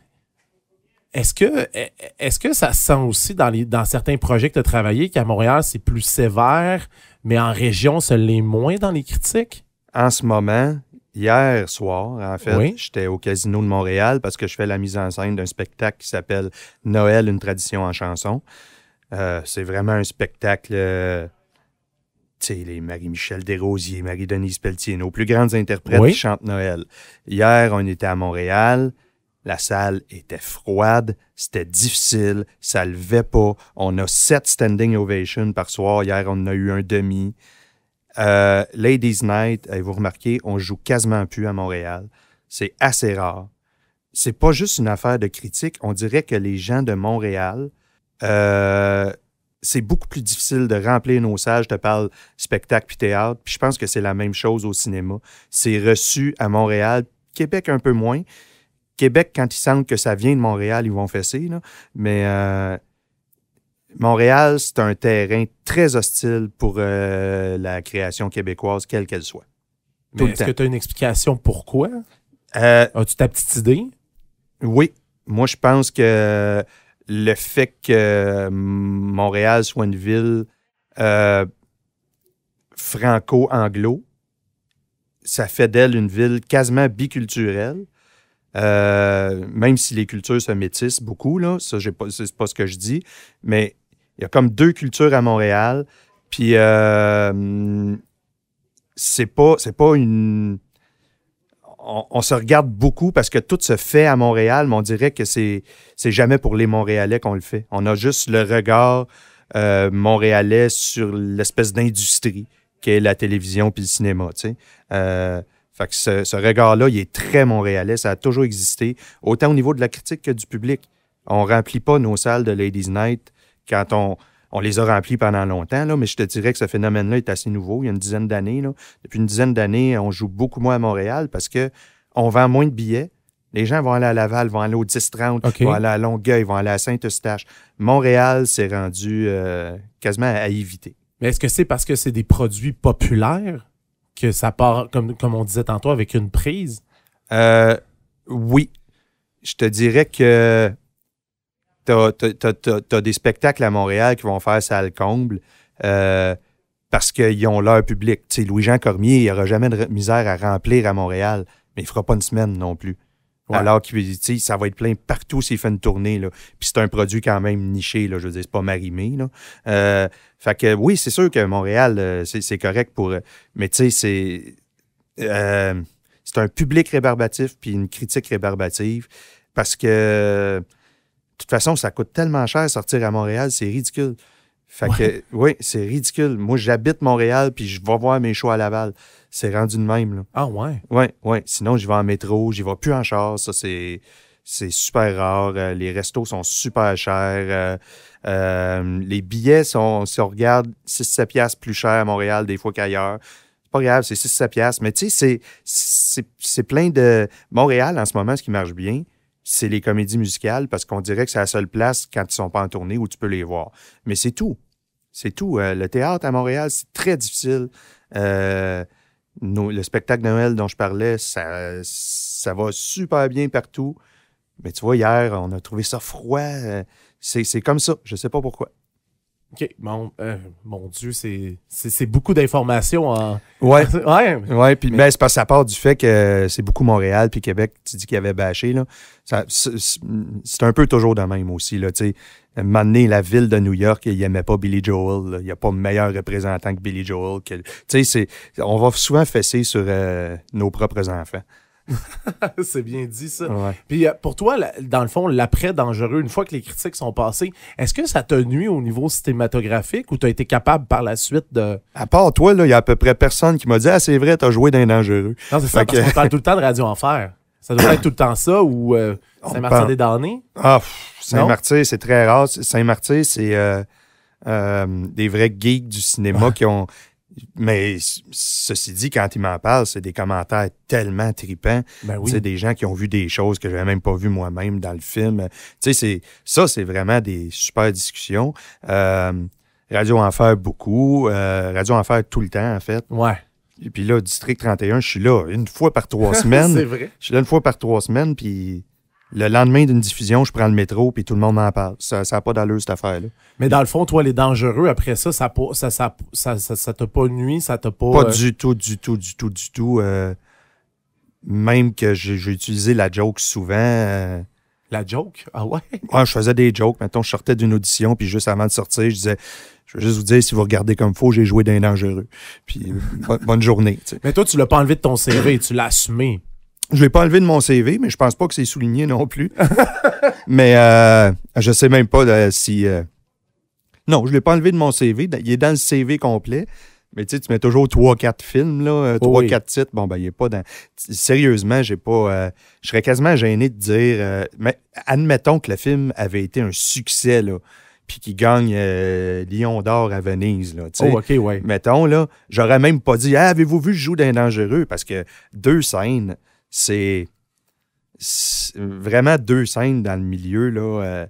S3: Est-ce que ça se sent aussi dans certains projets que tu as travaillé qu'à Montréal, c'est plus sévère, mais en région, ça l'est moins dans les critiques?
S1: En ce moment, hier soir, en fait,
S3: Oui.
S1: j'étais au Casino de Montréal parce que je fais la mise en scène d'un spectacle qui s'appelle Noël, une tradition en chanson. C'est vraiment un spectacle... tu sais, les Marie-Michel Desrosiers, Marie-Denise Pelletier, nos plus grandes interprètes qui chantent Noël. Hier, on était à Montréal. La salle était froide, c'était difficile, ça levait pas. On a 7 standing ovations par soir. Hier, on en a eu un demi. Ladies Night, vous remarquez, on joue quasiment plus à Montréal. C'est assez rare. C'est pas juste une affaire de critique. On dirait que les gens de Montréal, c'est beaucoup plus difficile de remplir nos salles. Je te parle spectacle puis théâtre. Puis je pense que c'est la même chose au cinéma. C'est reçu à Montréal, Québec un peu moins. Québec, quand ils sentent que ça vient de Montréal, ils vont fesser, là. Mais Montréal, c'est un terrain très hostile pour la création québécoise, quelle qu'elle soit.
S3: Mais est-ce que tu as une explication pourquoi? As-tu ta petite idée?
S1: Oui. Moi, je pense que le fait que Montréal soit une ville franco-anglo, ça fait d'elle une ville quasiment biculturelle. même si les cultures se métissent beaucoup, là, ça, c'est pas ce que je dis, mais il y a comme 2 cultures à Montréal, puis c'est pas une... On se regarde beaucoup parce que tout se fait à Montréal, mais on dirait que c'est jamais pour les Montréalais qu'on le fait. On a juste le regard montréalais sur l'espèce d'industrie qu'est la télévision puis le cinéma, tu sais. Fait que ce regard-là, il est très montréalais. Ça a toujours existé, autant au niveau de la critique que du public. On remplit pas nos salles de Ladies Night quand on les a remplies pendant longtemps, là, mais je te dirais que ce phénomène-là est assez nouveau. Il y a une dizaine d'années. Là. Depuis une dizaine d'années, on joue beaucoup moins à Montréal parce qu'on vend moins de billets. Les gens vont aller à Laval, vont aller au 10-30, vont aller à Longueuil, vont aller à Saint-Eustache. Montréal s'est rendu quasiment à éviter.
S3: Mais est-ce que c'est parce que c'est des produits populaires que ça part, comme on disait tantôt, avec une prise?
S1: Oui. Je te dirais que t'as des spectacles à Montréal qui vont faire salle comble parce qu'ils ont leur public. Tu sais, Louis-Jean Cormier, il n'aura jamais de misère à remplir à Montréal, mais il ne fera pas une semaine non plus. Ouais. Alors que ça va être plein partout s'il fait une tournée. Là. Puis c'est un produit quand même niché, là, je veux dire, c'est pas Marimé. Là. Fait que oui, c'est sûr que Montréal, c'est correct pour... mais tu sais, c'est un public rébarbatif puis une critique rébarbative parce que de toute façon, ça coûte tellement cher sortir à Montréal, c'est ridicule. Fait que oui, c'est ridicule. Moi, j'habite Montréal puis je vais voir mes shows à Laval. C'est rendu de même, là.
S3: Ah ouais?
S1: Oui. Sinon, j'y vais en métro, j'y vais plus en char. Ça, c'est super rare. Les restos sont super chers. Les billets sont, si on regarde, 6-7 piastres plus chers à Montréal des fois qu'ailleurs. C'est pas grave, c'est 6-7 piastres. Mais tu sais, c'est plein de... Montréal, en ce moment, ce qui marche bien, c'est les comédies musicales parce qu'on dirait que c'est la seule place quand ils sont pas en tournée où tu peux les voir. Mais c'est tout. C'est tout. Le théâtre à Montréal, c'est très difficile. Le spectacle de Noël dont je parlais, ça va super bien partout. Mais tu vois, hier, on a trouvé ça froid. C'est comme ça. Je sais pas pourquoi.
S3: OK. Bon, mon Dieu, c'est beaucoup d'informations.
S1: Ouais.
S3: Ouais.
S1: Puis c'est parce que ça part du fait que c'est beaucoup Montréal puis Québec, tu dis qu'il y avait bâché, là. C'est un peu toujours de même aussi, là, tu sais. Un moment donné, la ville de New York, il n'aimait pas Billy Joel. Il n'y a pas meilleur représentant que Billy Joel. Tu sais, on va souvent fesser sur nos propres enfants.
S3: C'est bien dit, ça.
S1: Ouais.
S3: Puis pour toi, dans le fond, l'après Dangereux, une fois que les critiques sont passées, est-ce que ça t'a nuit au niveau cinématographique ou t'as été capable par la suite de...
S1: À part toi, il y a à peu près personne qui m'a dit « Ah, c'est vrai, t'as joué dans les Dangereux. »
S3: Non, c'est ça, parce qu'on parle tout le temps de Radio Enfer. Ça doit être tout le temps ça ou Saint-Martyr-des-Damnés?
S1: Ah, Saint-Martyr, c'est très rare. Saint-Martyr, c'est des vrais geeks du cinéma qui ont... Mais ceci dit, quand ils m'en parlent, c'est des commentaires tellement tripants.
S3: Ben oui.
S1: C'est des gens qui ont vu des choses que je n'avais même pas vues moi-même dans le film. Tu sais, c'est vraiment des super discussions. Radio Enfer, beaucoup. Radio Enfer, tout le temps, en fait.
S3: Ouais.
S1: Et puis là, District 31, je suis là une fois par 3 semaines.
S3: C'est vrai.
S1: Je suis là une fois par 3 semaines, puis le lendemain d'une diffusion, je prends le métro, puis tout le monde m'en parle. Ça n'a pas d'allure, cette affaire-là.
S3: Mais dans le fond, toi, les Dangereux, après ça t'a pas nuit, ça t'a pas...
S1: Pas du tout. Même que j'ai utilisé la joke souvent.
S3: La joke? Ah ouais?
S1: Ouais, je faisais des jokes. Mettons, je sortais d'une audition, puis juste avant de sortir, je disais... Je veux juste vous dire, si vous regardez comme faut, j'ai joué dans les Dangereux. Puis bonne journée. T'sais.
S3: Mais toi, tu l'as pas enlevé de ton CV, tu l'as assumé.
S1: Je l'ai pas enlevé de mon CV, mais je pense pas que c'est souligné non plus. Mais je sais même pas si... Non, je l'ai pas enlevé de mon CV. Il est dans le CV complet. Mais tu sais, tu mets toujours 3-4 films, là, 3-4 titres. Bon, ben, il est pas dans... Sérieusement, j'ai pas... je serais quasiment gêné de dire... mais admettons que le film avait été un succès, là, puis qu'il gagne Lion d'or à Venise, là, tu sais.
S3: Oh, OK, ouais.
S1: Mettons, là, j'aurais même pas dit « Ah, avez-vous vu, je joue dans Dangereux? » Parce que 2 scènes, c'est vraiment 2 scènes dans le milieu, là.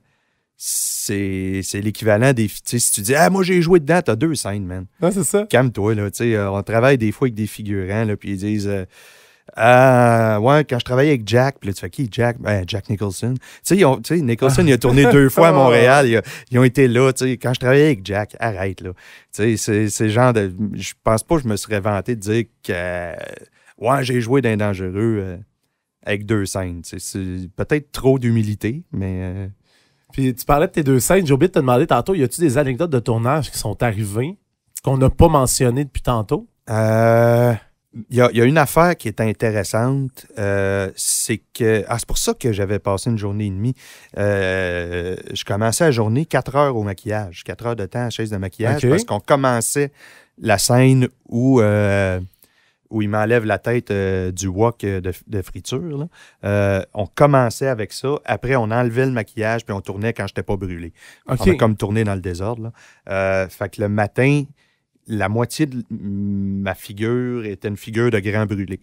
S1: C'est l'équivalent des... Tu sais, si tu dis « Ah, moi, j'ai joué dedans », t'as 2 scènes, man.
S3: Ah, c'est ça.
S1: Calme-toi, là. Tu sais, on travaille des fois avec des figurants, là, puis ils disent... ouais, quand je travaillais avec Jack, puis là, tu fais qui, Jack? Ben, Jack Nicholson. Tu sais, Nicholson, il a tourné 2 fois à Montréal. Ils ont été là, tu sais. Quand je travaillais avec Jack, arrête, là. Tu sais, c'est genre de... Je pense pas que je me serais vanté de dire que... ouais, j'ai joué dans les Dangereux. avec 2 scènes. C'est peut-être trop d'humilité, mais...
S3: Puis tu parlais de tes 2 scènes. J'ai oublié de te demander tantôt, y a-tu des anecdotes de tournage qui sont arrivées qu'on n'a pas mentionnées depuis tantôt?
S1: Il y a une affaire qui est intéressante, c'est que... c'est pour ça que j'avais passé une journée et demie. Je commençais la journée 4 heures au maquillage, 4 heures de temps à la chaise de maquillage, parce qu'on commençait la scène où il m'enlève la tête du wok de friture. Là. On commençait avec ça. Après, on enlevait le maquillage, puis on tournait quand je n'étais pas brûlé. On a comme tourné dans le désordre. Là. Fait que le matin... La moitié de ma figure était une figure de grand brûlé.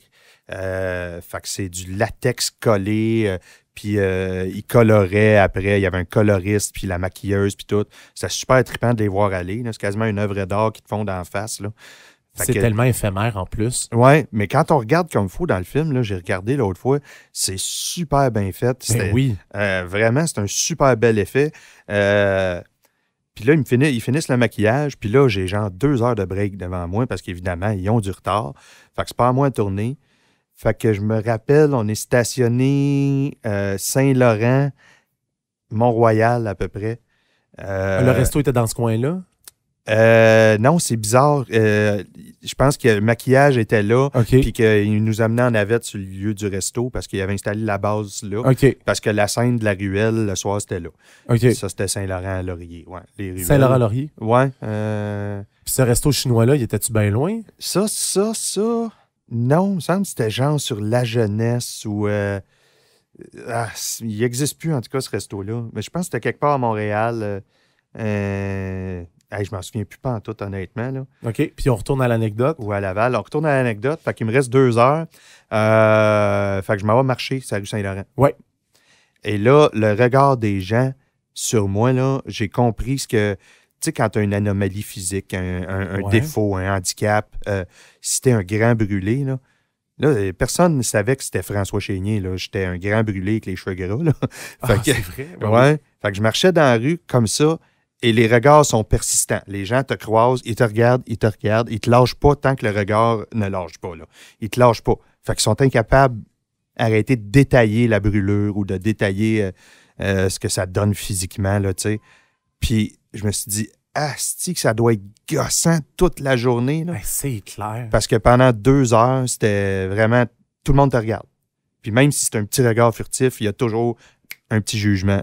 S1: Fait que c'est du latex collé, puis il colorait après. Il y avait un coloriste, puis la maquilleuse, puis tout. C'était super trippant de les voir aller. Là. C'est quasiment une œuvre d'art qui te fond d'en face. Là.
S3: C'est tellement éphémère en plus.
S1: Oui, mais quand on regarde comme il faut dans le film, là, j'ai regardé l'autre fois, c'est super bien fait.
S3: Oui.
S1: Vraiment, c'est un super bel effet. Puis là, ils finissent le maquillage. Puis là, j'ai genre 2 heures de break devant moi parce qu'évidemment, ils ont du retard. Fait que c'est pas à moi de tourner. Fait que je me rappelle, on est stationné Saint-Laurent, Mont-Royal à peu près.
S3: Le resto était dans ce coin-là?
S1: Non, c'est bizarre. Je pense que le maquillage était là, puis qu'il nous amenait en navette sur le lieu du resto parce qu'il avait installé la base là. Parce que la scène de la ruelle, le soir, c'était là. Ça, c'était Saint-Laurent-Laurier. Ouais,
S3: Saint-Laurent-Laurier?
S1: Ouais.
S3: Puis ce resto chinois-là, il était-tu bien loin?
S1: Ça. Non, il me semble que c'était genre sur La Jeunesse ou... il n'existe plus, en tout cas, ce resto-là. Mais je pense que c'était quelque part à Montréal. Je m'en souviens plus pas en tout, honnêtement. Là.
S3: OK. Puis on retourne à l'anecdote.
S1: Ou à Laval. On retourne à l'anecdote. Fait qu'il me reste 2 heures. Fait que je m'en vais marcher sur la rue Saint-Laurent.
S3: Ouais.
S1: Et là, le regard des gens sur moi, là, j'ai compris ce que... Tu sais, quand tu as une anomalie physique, un défaut, un handicap, si t'es un grand brûlé, là, personne ne savait que c'était François Chénier. Là. J'étais un grand brûlé avec les cheveux gras. Là.
S3: C'est vrai?
S1: Ouais. Fait que je marchais dans la rue comme ça. Et les regards sont persistants. Les gens te croisent, ils te regardent, ils te lâchent pas tant que le regard ne lâche pas. Là. Ils te lâchent pas. Fait qu'ils sont incapables d'arrêter de détailler la brûlure ou de détailler ce que ça donne physiquement, là, tu sais. Puis je me suis dit, asti que ça doit être gossant toute la journée. Là.
S3: C'est clair.
S1: Parce que pendant 2 heures, c'était vraiment... Tout le monde te regarde. Puis même si c'est un petit regard furtif, il y a toujours... un petit jugement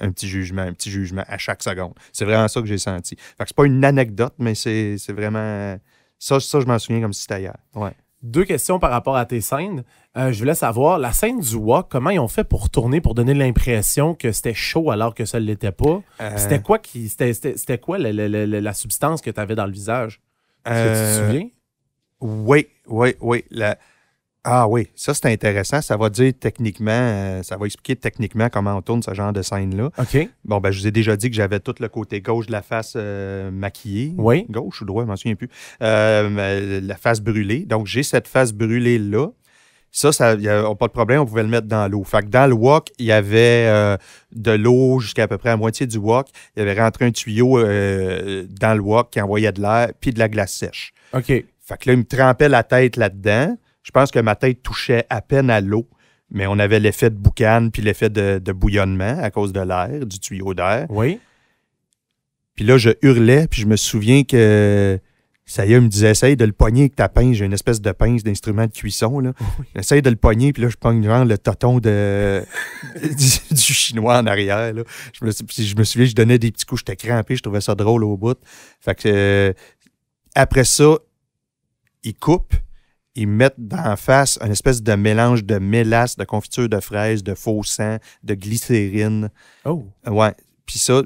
S1: à chaque seconde. C'est vraiment ça que j'ai senti. Fait que c'est pas une anecdote, mais c'est vraiment... Ça, je m'en souviens comme si c'était hier. Ouais.
S3: 2 questions par rapport à tes scènes. Je voulais savoir, la scène du wok, comment ils ont fait pour tourner, pour donner l'impression que c'était chaud alors que ça ne l'était pas? C'était quoi c'était quoi la substance que tu avais dans le visage? Est-ce que tu te souviens?
S1: Oui. Oui, ça c'est intéressant. Ça va dire techniquement, ça va expliquer techniquement comment on tourne ce genre de scène-là.
S3: OK.
S1: Bon, je vous ai déjà dit que j'avais tout le côté gauche de la face maquillée.
S3: Oui.
S1: Gauche ou droit, je m'en souviens plus. La face brûlée. Donc, j'ai cette face brûlée-là. Ça, y a pas de problème, on pouvait le mettre dans l'eau. Fait que dans le wok, il y avait de l'eau jusqu'à peu près la moitié du wok. Il y avait rentré un tuyau dans le wok qui envoyait de l'air puis de la glace sèche.
S3: OK.
S1: Fait que là, il me trempait la tête là-dedans. Je pense que ma tête touchait à peine à l'eau, mais on avait l'effet de boucan puis l'effet de bouillonnement à cause de l'air, du tuyau d'air.
S3: Oui.
S1: Puis là, je hurlais, puis je me souviens que ça y est, il me disait, essaye de le pogner avec ta pince. J'ai une espèce de pince d'instrument de cuisson. Là.
S3: Oui.
S1: Essaye de le pogner, puis là, je pogne genre le toton du chinois en arrière. Là. Je me souviens, je donnais des petits coups, j'étais crampé, je trouvais ça drôle au bout. Fait que après ça, ils coupent. Ils mettent d'en face une espèce de mélange de mélasse, de confiture de fraises, de faux sang, de glycérine.
S3: Oh!
S1: Ouais. Puis ça,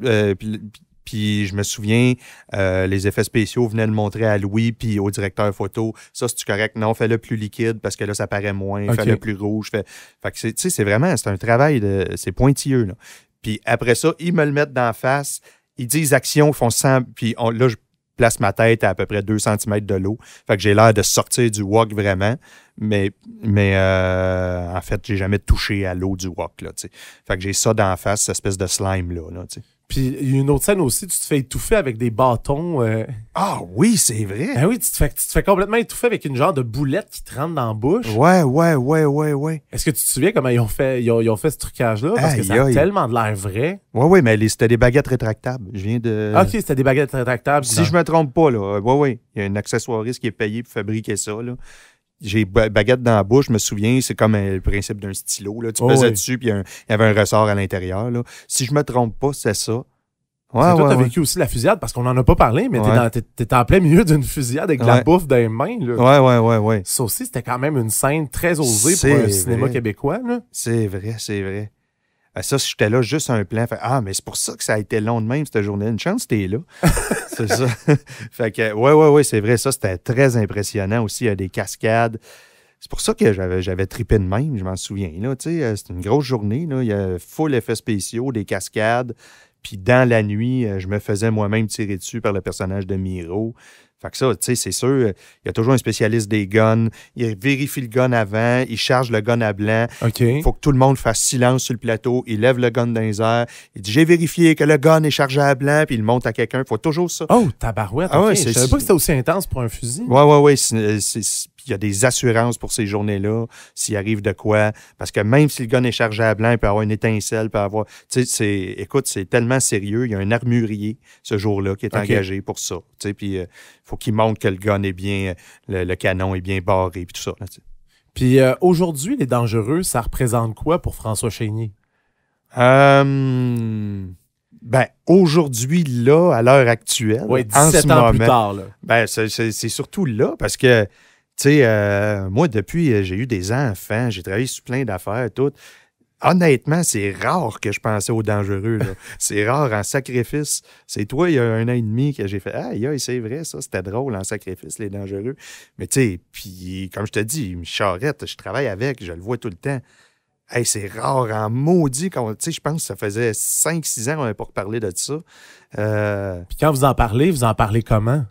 S1: puis je me souviens, les effets spéciaux venaient le montrer à Louis puis au directeur photo. Ça, c'est-tu correct? Non, fais-le plus liquide parce que là, ça paraît moins. Okay. Fais-le plus rouge. Fait que, tu sais, c'est vraiment, c'est un travail c'est pointilleux, là. Puis après ça, ils me le mettent d'en face. Ils disent action, font 100, puis là, je place ma tête à peu près 2 cm de l'eau. Fait que j'ai l'air de sortir du wok vraiment. Mais en fait, j'ai jamais touché à l'eau du wok, là, tu sais. Fait que j'ai ça d'en face, cette espèce de slime-là, tu sais.
S3: Puis il y a une autre scène aussi, tu te fais étouffer avec des bâtons.
S1: Ah oui, c'est vrai!
S3: Ben oui, tu te fais complètement étouffer avec une genre de boulette qui te rentre dans la bouche.
S1: Ouais.
S3: Est-ce que tu te souviens comment ils ont fait ce trucage-là? Parce que ça a tellement de l'air vrai.
S1: Ouais, mais c'était des baguettes rétractables. Je viens de...
S3: OK, c'était des baguettes rétractables.
S1: Si je me trompe pas, là, ouais. Il y a un accessoiriste qui est payé pour fabriquer ça, là. J'ai baguette dans la bouche, je me souviens, c'est comme le principe d'un stylo, là. Tu pesais dessus, puis il y avait un ressort à l'intérieur, là. Si je me trompe pas, c'est ça.
S3: Toi, t'as vécu aussi la fusillade, parce qu'on en a pas parlé, mais t'es en plein milieu d'une fusillade avec de la bouffe dans les mains, là.
S1: Ouais.
S3: Ça aussi, c'était quand même une scène très osée pour un cinéma québécois, là.
S1: C'est vrai. Ça, j'étais là juste un plan. Mais c'est pour ça que ça a été long de même, cette journée. Une chance, t'es là. C'est ça. Fait que, ouais, c'est vrai. Ça, c'était très impressionnant aussi. Il y a des cascades. C'est pour ça que j'avais trippé de même, je m'en souviens. Là, c'était une grosse journée. Là. Il y a full effets spéciaux, des cascades. Puis dans la nuit, je me faisais moi-même tirer dessus par le personnage de Miro. Fait que ça, tu sais, c'est sûr, il y a toujours un spécialiste des guns. Il vérifie le gun avant, il charge le gun à blanc. Il faut que tout le monde fasse silence sur le plateau. Il lève le gun dans les airs. Il dit « J'ai vérifié que le gun est chargé à blanc », puis il le monte à quelqu'un. Il faut toujours ça.
S3: Oh, tabarouette.
S1: Ah ouais,
S3: je savais pas que c'était aussi intense pour un fusil.
S1: Ouais. Il y a des assurances pour ces journées-là, s'il arrive de quoi. Parce que même si le gun est chargé à blanc, il peut avoir une étincelle, il peut avoir... Tu sais, écoute, c'est tellement sérieux. Il y a un armurier, ce jour-là, qui est engagé pour ça. Tu sais, puis il faut qu'il montre que le gun est bien... Le canon est bien barré, puis tout ça. Là,
S3: puis aujourd'hui, les dangereux, ça représente quoi pour François Chénier?
S1: Aujourd'hui, là, à l'heure actuelle,
S3: 17 ans plus tard, là.
S1: C'est surtout là, parce que tu sais, moi, depuis, j'ai eu des enfants, j'ai travaillé sur plein d'affaires, tout. Honnêtement, c'est rare que je pensais aux dangereux, là. C'est rare en sacrifice. C'est toi, il y a 1 an et demi, que j'ai fait « Aïe, c'est vrai, ça, c'était drôle en sacrifice, les dangereux. » Mais tu sais, puis comme je te dis, Charette, je travaille avec, je le vois tout le temps. Hey, c'est rare en maudit. Tu sais, je pense que ça faisait 5-6 ans qu'on n'avait pas reparlé de ça.
S3: Puis quand vous en parlez comment?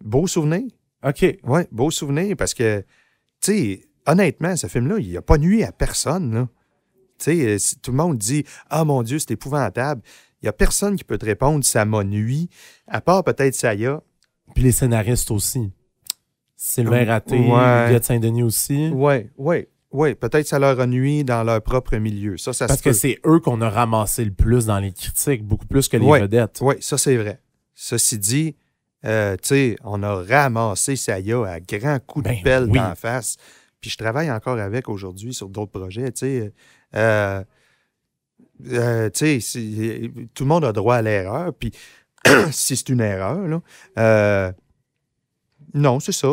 S1: Beau souvenir.
S3: OK.
S1: Oui, beau souvenir, parce que, tu sais, honnêtement, ce film-là, il n'a pas nuit à personne, là. Tu sais, tout le monde dit « Ah, mon Dieu, c'est épouvantable ». Il n'y a personne qui peut te répondre « Ça m'a nuit », à part peut-être Saya.
S3: Puis les scénaristes aussi. Sylvain Raté, Viette Saint-Denis aussi.
S1: Oui, peut-être ça leur a nuit dans leur propre milieu. Ça
S3: parce que c'est eux qu'on a ramassé le plus dans les critiques, beaucoup plus que les vedettes.
S1: Oui, ça c'est vrai. Ceci dit, tu sais, on a ramassé Saya à grands coups de pelle d'en face. Puis je travaille encore avec aujourd'hui sur d'autres projets, tu sais. Tu sais, tout le monde a droit à l'erreur, puis si c'est une erreur, là, non, c'est ça.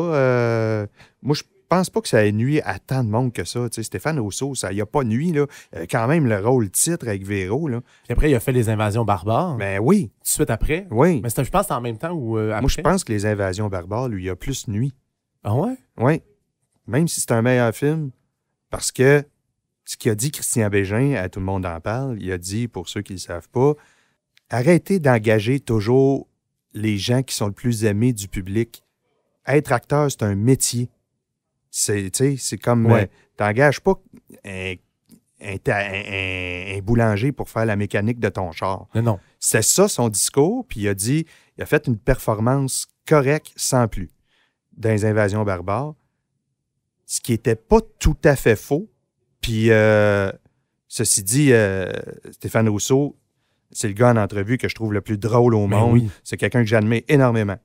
S1: Moi, je pense pas que ça ait nuit à tant de monde que ça. Tu sais, Stéphane Rousseau, ça y a pas nuit, là. Quand même le rôle titre avec Véro, là.
S3: Puis après, il a fait les invasions barbares.
S1: Ben oui.
S3: Tout de suite après.
S1: Oui.
S3: Mais je pense que c'est en même temps ou après.
S1: Moi, je pense que les invasions barbares, lui, il a plus nuit.
S3: Ah ouais?
S1: Oui. Même si c'est un meilleur film, parce que ce qu'a dit Christian Bégin, à Tout le monde en parle, il a dit, pour ceux qui ne le savent pas, arrêtez d'engager toujours les gens qui sont le plus aimés du public. Être acteur, c'est un métier. C'est comme, t'engages pas un boulanger pour faire la mécanique de ton char.
S3: Non.
S1: C'est ça son discours, puis il a fait une performance correcte sans plus dans les invasions barbares, ce qui n'était pas tout à fait faux. Puis, ceci dit, Stéphane Rousseau, c'est le gars en entrevue que je trouve le plus drôle au monde. Oui. C'est quelqu'un que j'admire énormément.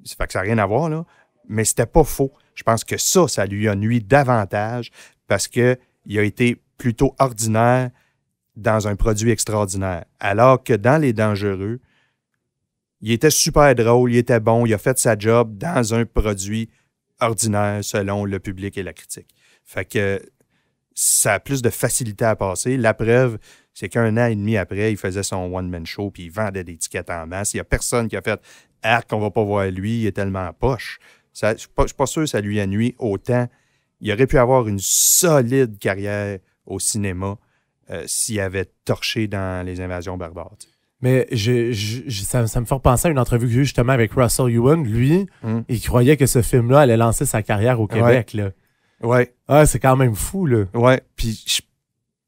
S1: Ça fait que ça n'a rien à voir, là. Mais c'était pas faux. Je pense que ça lui a nui davantage parce qu'il a été plutôt ordinaire dans un produit extraordinaire. Alors que dans Les Dangereux, il était super drôle, il était bon, il a fait sa job dans un produit ordinaire selon le public et la critique. Fait que ça a plus de facilité à passer. La preuve, c'est qu'1 an et demi après, il faisait son one-man show puis il vendait des tickets en masse. Il n'y a personne qui a fait « Ah, qu'on va pas voir lui, il est tellement poche ». Je ne suis pas sûr que ça lui a nuit autant. Il aurait pu avoir une solide carrière au cinéma s'il avait torché dans Les Invasions barbares. T'sais.
S3: Mais ça me fait repenser à une entrevue que j'ai eue justement avec Russell Ewan. Lui, il croyait que ce film-là allait lancer sa carrière au Québec. Là.
S1: Ouais,
S3: Ah, c'est quand même fou, là.
S1: ouais. Puis je suis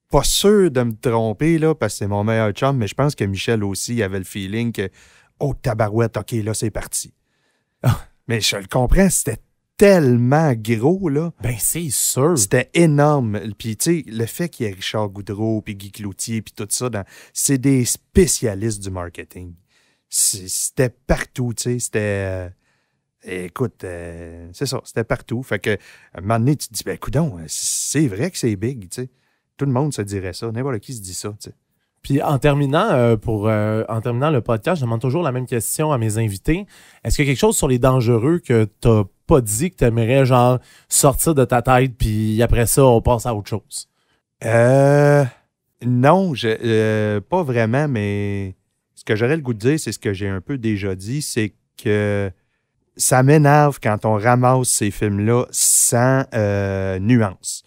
S1: pas sûr de me tromper, là, parce que c'est mon meilleur chum, mais je pense que Michel aussi avait le feeling que, oh, tabarouette, OK, là, c'est parti.
S3: Ah.
S1: Mais je le comprends, c'était tellement gros, là.
S3: Ben, c'est sûr.
S1: C'était énorme. Puis, tu sais, le fait qu'il y ait Richard Goudreau, puis Guy Cloutier, puis tout ça, c'est des spécialistes du marketing. C'était partout, tu sais. C'était... écoute, c'est ça, c'était partout. Fait que, à un moment donné, tu te dis, ben, coudonc, c'est vrai que c'est big, tu sais. Tout le monde se dirait ça. N'importe qui se dit ça, tu sais.
S3: Puis en terminant, en terminant le podcast, je demande toujours la même question à mes invités. Est-ce qu'il y a quelque chose sur les dangereux que t'as pas dit que t'aimerais, genre, sortir de ta tête, puis après ça, on passe à autre chose?
S1: Non, pas vraiment, mais ce que j'aurais le goût de dire, c'est ce que j'ai un peu déjà dit, c'est que ça m'énerve quand on ramasse ces films-là sans nuance.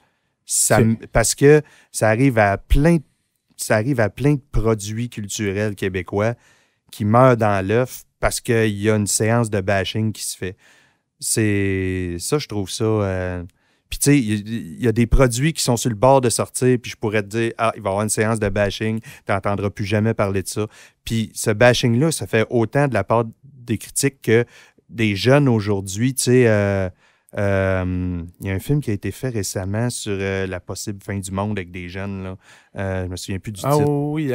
S1: Parce que ça arrive à plein de produits culturels québécois qui meurent dans l'œuf parce qu'il y a une séance de bashing qui se fait. C'est ça, je trouve ça... Puis, tu sais, il y a des produits qui sont sur le bord de sortir, puis je pourrais te dire, il va y avoir une séance de bashing, tu n'entendras plus jamais parler de ça. Puis, ce bashing-là, ça fait autant de la part des critiques que des jeunes aujourd'hui, tu sais... il y a un film qui a été fait récemment sur la possible fin du monde avec des jeunes. Là. Je me souviens plus du titre.
S3: Oui,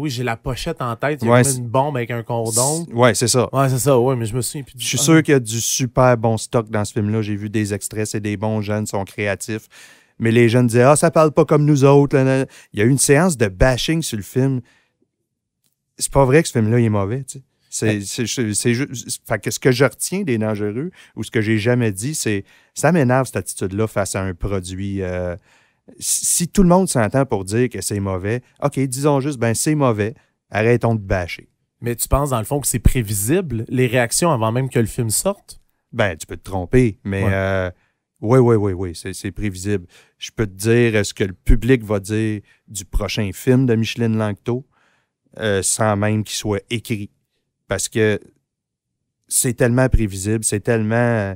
S3: j'ai la pochette en tête. Il y a même une bombe avec un cordon.
S1: Ouais, c'est ça.
S3: Ouais, c'est ça. Ouais, mais je me souviens plus.
S1: Je suis sûr qu'il y a du super bon stock dans ce film-là. J'ai vu des extraits, c'est des bons jeunes, sont créatifs. Mais les jeunes disaient, ça parle pas comme nous autres. Là. Il y a eu une séance de bashing sur le film. C'est pas vrai que ce film-là il est mauvais, tu sais. Fait que ce que je retiens des dangereux, ou ce que j'ai jamais dit, c'est ça m'énerve cette attitude-là face à un produit. Si tout le monde s'entend pour dire que c'est mauvais, OK, disons juste, c'est mauvais, arrêtons de bâcher.
S3: Mais tu penses, dans le fond, que c'est prévisible, les réactions avant même que le film sorte?
S1: Tu peux te tromper, mais oui, c'est prévisible. Je peux te dire ce que le public va dire du prochain film de Micheline Langto, sans même qu'il soit écrit. Parce que c'est tellement prévisible, c'est tellement...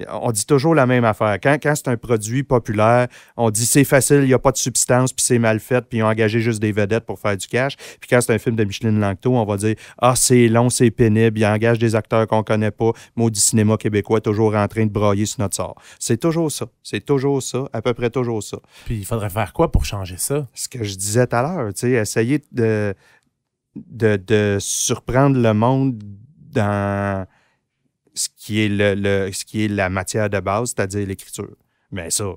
S1: On dit toujours la même affaire. Quand c'est un produit populaire, on dit c'est facile, il n'y a pas de substance, puis c'est mal fait, puis ils ont engagé juste des vedettes pour faire du cash. Puis quand c'est un film de Micheline Langto, on va dire c'est long, c'est pénible, ils engagent des acteurs qu'on connaît pas. Maudit cinéma québécois toujours en train de brailler sur notre sort. C'est toujours ça. C'est toujours ça, à peu près toujours ça.
S3: Puis il faudrait faire quoi pour changer ça?
S1: Ce que je disais tout à l'heure, tu sais, essayer de surprendre le monde dans ce qui est ce qui est la matière de base, c'est-à-dire l'écriture. Mais je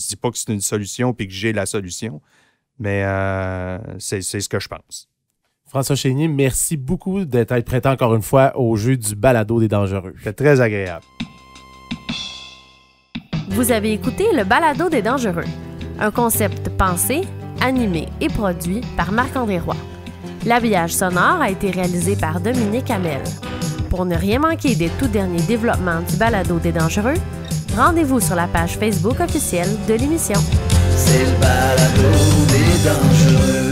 S1: dis pas que c'est une solution puis que j'ai la solution, mais c'est ce que je pense.
S3: François Chénier, merci beaucoup d'être prêté encore une fois au jeu du balado des dangereux.
S1: C'est très agréable.
S4: Vous avez écouté le balado des dangereux, un concept pensé, animé et produit par Marc-André Roy. L'habillage sonore a été réalisé par Dominique Hamel. Pour ne rien manquer des tout derniers développements du balado des dangereux, rendez-vous sur la page Facebook officielle de l'émission.
S2: C'est le balado des dangereux.